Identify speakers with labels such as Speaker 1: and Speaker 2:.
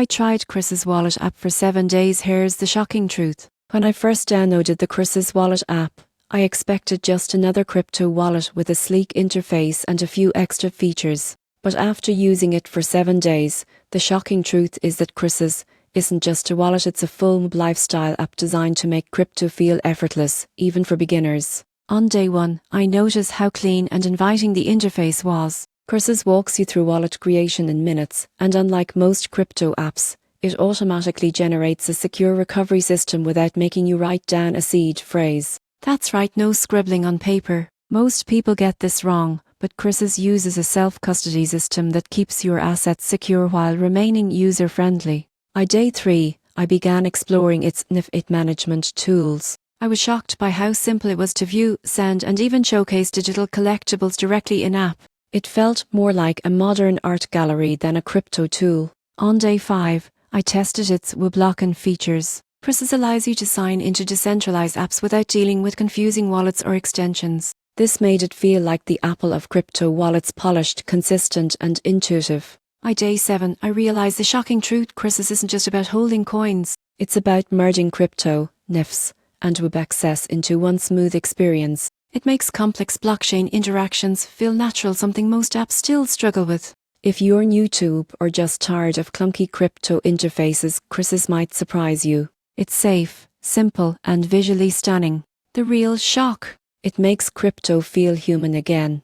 Speaker 1: I tried Kresus wallet app for 7 days. Here's the shocking truth. When I first downloaded the Kresus wallet app, I expected just another crypto wallet with a sleek interface and a few extra features. But after using it for 7 days, the shocking truth is that Kresus isn't just a wallet, it's a full lifestyle app designed to make crypto feel effortless, even for beginners. On day 1, I noticed how clean and inviting the interface was. Kresus walks you through wallet creation in minutes, and unlike most crypto apps, it automatically generates a secure recovery system without making you write down a seed phrase. That's right, no scribbling on paper. Most people get this wrong, but Kresus uses a self-custody system that keeps your assets secure while remaining user-friendly. On day 3, I began exploring its NFT management tools. I was shocked by how simple it was to view, send, and even showcase digital collectibles directly in-app. It felt more like a modern art gallery than a crypto tool. On day 5, I tested its WebLock-in features. Kresus allows you to sign into decentralized apps without dealing with confusing wallets or extensions. This made it feel like the Apple of crypto wallets, polished, consistent, and intuitive. On day 7, I realized the shocking truth. Kresus isn't just about holding coins. It's about merging crypto, NFTs, and web access into one smooth experience. It makes complex blockchain interactions feel natural, something most apps still struggle with. If you're new to or just tired of clunky crypto interfaces, Kresus might surprise you. It's safe, simple, and visually stunning. The real shock. It makes crypto feel human again.